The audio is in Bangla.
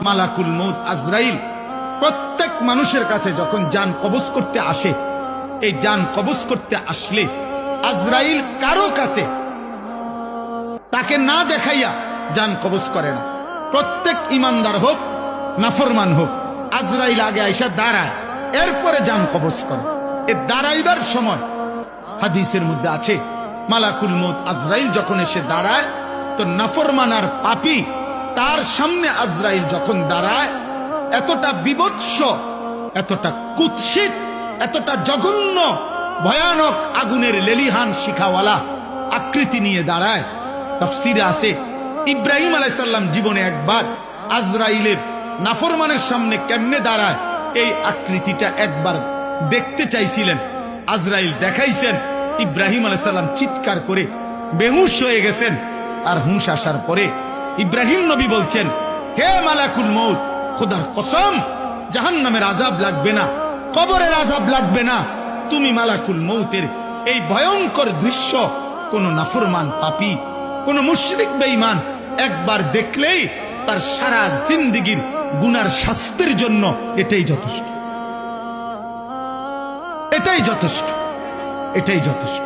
মালাকুল মউত আজরাইল প্রত্যেক মানুষের কাছে যখন জান কবজ করতে আসে, এই জান কবজ করতে আসলে আজরাইল কারো কাছে তাকে না দেখাইয়া জান কবজ করে না। প্রত্যেক ইমানদার হোক নাফরমান হোক, আজরাইল আগে আইসা দাঁড়ায়, এরপরে জান কবজ করে। এ দাঁড়াইবার সময় হাদিসের মধ্যে আছে, মালাকুল মউত আজরাইল যখন এসে দাঁড়ায়, তো নাফরমান আর পাপী তার সামনে আজরাইল যখন দাঁড়ায়, এতটা বিভৎস, এতটা কুৎসিত, এতটা জঘন্য ভয়ানক আগুনের লেলিহান শিখাওয়ালা আকৃতি নিয়ে দাঁড়ায়। তাফসীরে আছে, ইব্রাহিম আলাইহিস সালাম জীবনে একবার আজরাইলের নাফরমানের সামনে কেমনে দাঁড়ায় এই আকৃতিটা একবার দেখতে চাইছিলেন। আজরাইল দেখাইছেন, ইব্রাহিম আলাইহিস সালাম চিৎকার করে বেহুশ হয়ে গেছেন। আর হুঁশ আসার পরে ইব্রাহিম নবী বলছেন, হে মালাকুল মউত, খোদার কসম, জাহান্নামের আযাব লাগবে না, কবরের আযাব লাগবে না। তুমি মালাকুল মউতের এই ভয়ঙ্কর দৃশ্য কোন নাফরমান পাপী, কোন মুশরিক বেঈমান একবার দেখলেই তার সারা জিন্দেগীর গুনার শাস্তির জন্য এটাই যথেষ্ট, এটাই যথেষ্ট, এটাই যথেষ্ট।